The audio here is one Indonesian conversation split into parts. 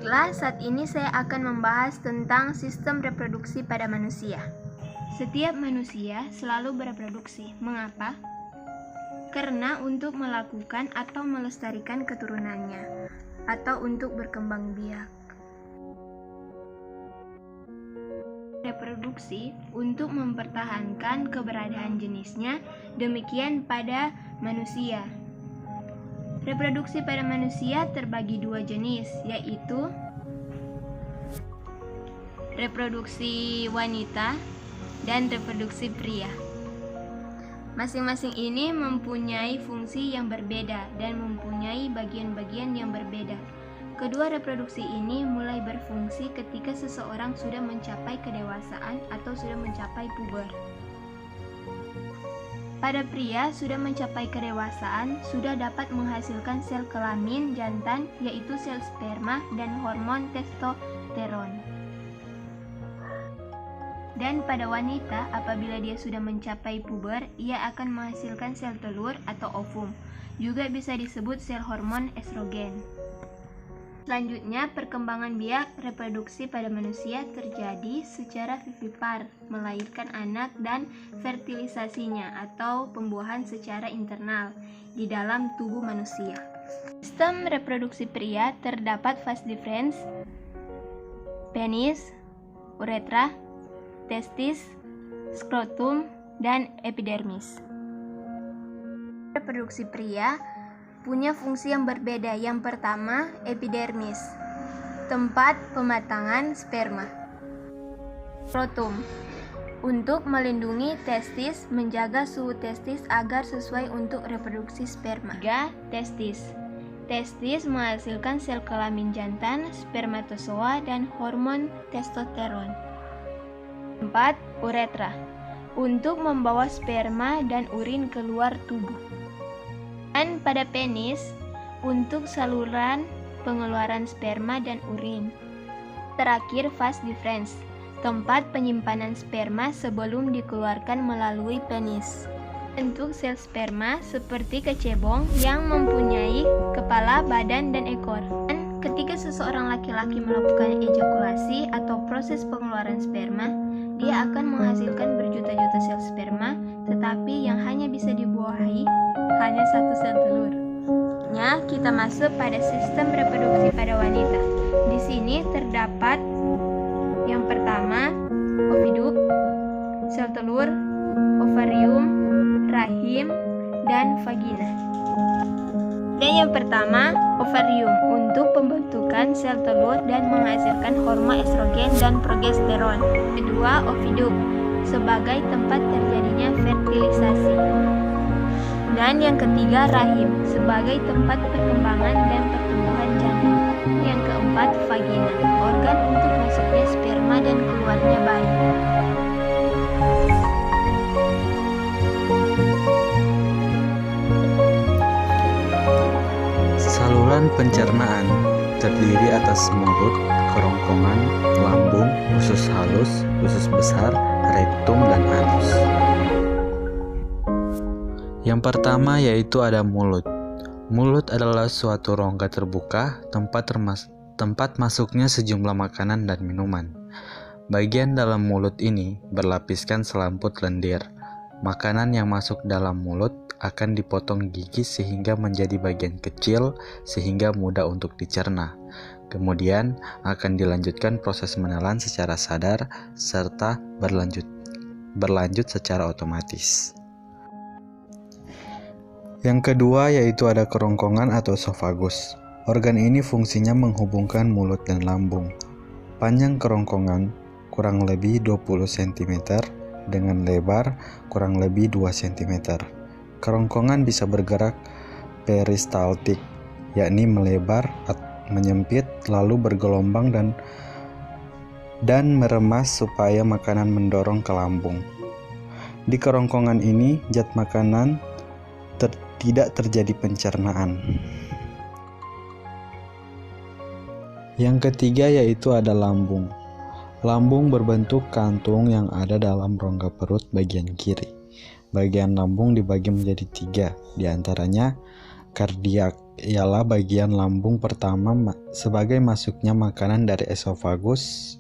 Baiklah, saat ini saya akan membahas tentang sistem reproduksi pada manusia. Setiap manusia selalu bereproduksi. Mengapa? Karena untuk melakukan atau melestarikan keturunannya, atau untuk berkembang biak. Reproduksi untuk mempertahankan keberadaan jenisnya, demikian pada manusia. Reproduksi pada manusia terbagi dua jenis, yaitu reproduksi wanita dan reproduksi pria. Masing-masing ini mempunyai fungsi yang berbeda dan mempunyai bagian-bagian yang berbeda. Kedua reproduksi ini mulai berfungsi ketika seseorang sudah mencapai kedewasaan atau sudah mencapai puber. Pada pria sudah mencapai kedewasaan, sudah dapat menghasilkan sel kelamin jantan, yaitu sel sperma dan hormon testosteron. Dan pada wanita, apabila dia sudah mencapai puber, ia akan menghasilkan sel telur atau ovum. Juga bisa disebut sel hormon estrogen. Selanjutnya, perkembangan biak reproduksi pada manusia terjadi secara vivipar, melahirkan anak, dan fertilisasinya atau pembuahan secara internal di dalam tubuh manusia. Sistem reproduksi pria terdapat vas deferens, penis, uretra, testis, skrotum, dan epidermis. Reproduksi pria punya fungsi yang berbeda. Yang pertama, epidermis, tempat pematangan sperma. Skrotum, untuk melindungi testis, menjaga suhu testis agar sesuai untuk reproduksi sperma. 3. Testis. Testis menghasilkan sel kelamin jantan, spermatozoa, dan hormon testosteron. 4. Uretra, untuk membawa sperma dan urin keluar tubuh. Dan pada penis, untuk saluran pengeluaran sperma dan urin. Terakhir, vas deferens, tempat penyimpanan sperma sebelum dikeluarkan melalui penis. Bentuk sel sperma seperti kecebong yang mempunyai kepala, badan, dan ekor. Dan ketika seseorang laki-laki melakukan ejakulasi atau proses pengeluaran sperma, dia akan menghasilkan berjuta-juta sel sperma, tetapi yang hanya bisa dibuahi hanya satu sel telur. Kita masuk pada sistem reproduksi pada wanita. Di sini terdapat yang pertama, oviduk, sel telur, ovarium, rahim, dan vagina. Dan yang pertama, ovarium, untuk pembentukan sel telur dan menghasilkan hormon estrogen dan progesteron. Kedua, oviduk, sebagai tempat terjadinya fertilisasi. Dan yang ketiga, rahim, sebagai tempat perkembangan dan pertumbuhan janin. Yang keempat, vagina, organ untuk masuknya sperma dan keluarnya bayi. Saluran pencernaan terdiri atas mulut, kerongkongan, lambung, usus halus, usus besar, rektum, dan anus. Yang pertama yaitu ada mulut. Mulut adalah suatu rongga terbuka, tempat masuknya sejumlah makanan dan minuman. Bagian dalam mulut ini berlapiskan selamput lendir. Makanan yang masuk dalam mulut akan dipotong gigi sehingga menjadi bagian kecil sehingga mudah untuk dicerna. Kemudian akan dilanjutkan proses menelan secara sadar serta berlanjut secara otomatis. Yang kedua yaitu ada kerongkongan atau esophagus. Organ ini fungsinya menghubungkan mulut dan lambung. Panjang kerongkongan kurang lebih 20 cm dengan lebar kurang lebih 2 cm. Kerongkongan bisa bergerak peristaltik, yakni melebar, menyempit, lalu bergelombang dan meremas supaya makanan mendorong ke lambung. Di kerongkongan ini, zat makanan tidak terjadi pencernaan. Yang ketiga yaitu ada lambung. Lambung berbentuk kantung yang ada dalam rongga perut bagian kiri. Bagian lambung dibagi menjadi 3, diantaranya kardiak, ialah bagian lambung pertama sebagai masuknya makanan dari esofagus.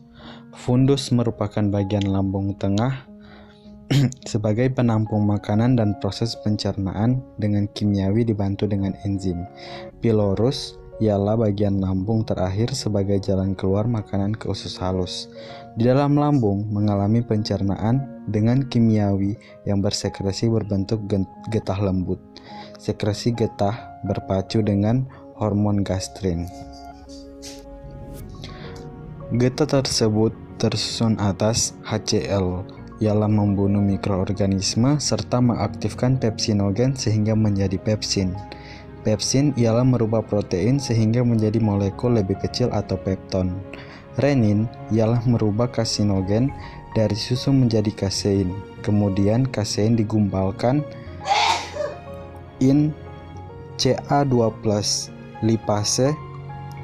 Fundus merupakan bagian lambung tengah sebagai penampung makanan dan proses pencernaan dengan kimiawi dibantu dengan enzim. Pylorus ialah bagian lambung terakhir sebagai jalan keluar makanan ke usus halus. Di dalam lambung mengalami pencernaan dengan kimiawi yang bersekresi berbentuk getah lembut. Sekresi getah berpacu dengan hormon gastrin. Getah tersebut tersusun atas HCl, ialah membunuh mikroorganisme serta mengaktifkan pepsinogen sehingga menjadi pepsin. Pepsin ialah merubah protein sehingga menjadi molekul lebih kecil atau pepton. Renin ialah merubah kasinogen dari susu menjadi kasein. Kemudian kasein digumbalkan in Ca2+. Lipase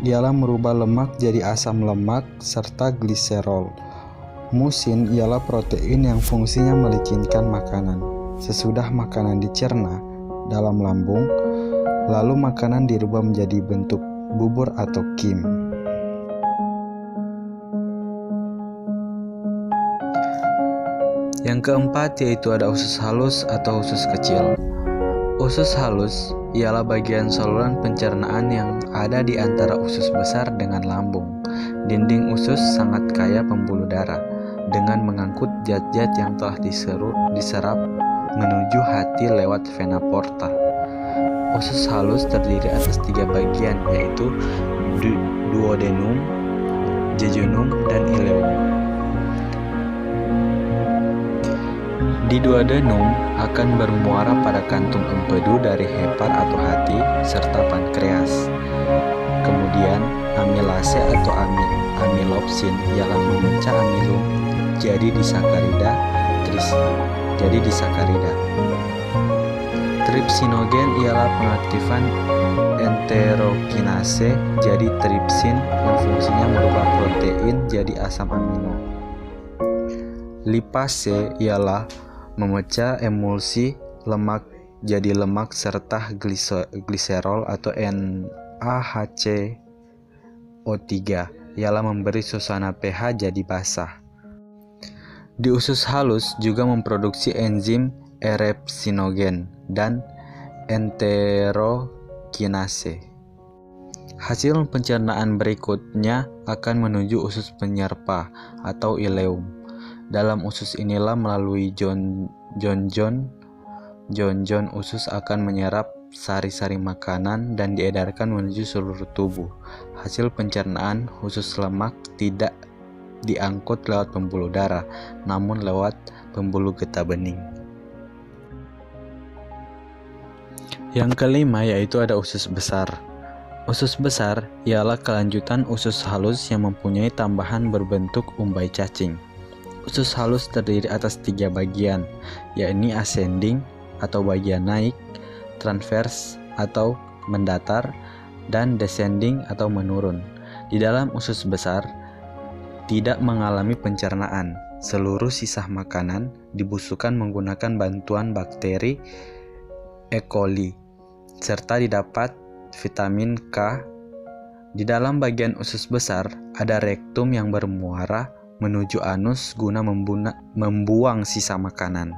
ialah merubah lemak jadi asam lemak serta gliserol. Musin ialah protein yang fungsinya melicinkan makanan. Sesudah makanan dicerna dalam lambung, lalu makanan dirubah menjadi bentuk bubur atau kim. Yang keempat yaitu ada usus halus atau usus kecil. Usus halus ialah bagian saluran pencernaan yang ada di antara usus besar dengan lambung. Dinding usus sangat kaya pembuluh darah dengan mengangkut zat-zat yang telah diserap menuju hati lewat vena porta. Usus halus terdiri atas 3 bagian, yaitu duodenum, jejunum, dan ileum. Di duodenum akan bermuara pada kantung empedu dari hepar atau hati serta pankreas. Kemudian amilase atau amilopsin ialah memecah amilum jadi disakarida. Tripsinogen ialah pengaktifan enterokinase jadi tripsin yang fungsinya merubah protein jadi asam amino. Lipase ialah memecah emulsi lemak jadi lemak serta gliserol atau NaHCO3 ialah memberi suasana pH jadi basah. Di usus halus juga memproduksi enzim erepsinogen dan enterokinase. Hasil pencernaan berikutnya akan menuju usus penyerpa atau ileum. Dalam usus inilah melalui jonjon usus akan menyerap sari-sari makanan dan diedarkan menuju seluruh tubuh. Hasil pencernaan usus lemak tidak diangkut lewat pembuluh darah, namun lewat pembuluh getah bening. Yang kelima yaitu ada usus besar. Usus besar ialah kelanjutan usus halus yang mempunyai tambahan berbentuk umbai cacing. Usus halus terdiri atas 3 bagian, yakni ascending atau bagian naik, transverse atau mendatar, dan descending atau menurun. Di dalam usus besar tidak mengalami pencernaan. Seluruh sisa makanan dibusukkan menggunakan bantuan bakteri E. coli serta didapat vitamin K. Di dalam bagian usus besar ada rektum yang bermuara menuju anus guna membuang sisa makanan.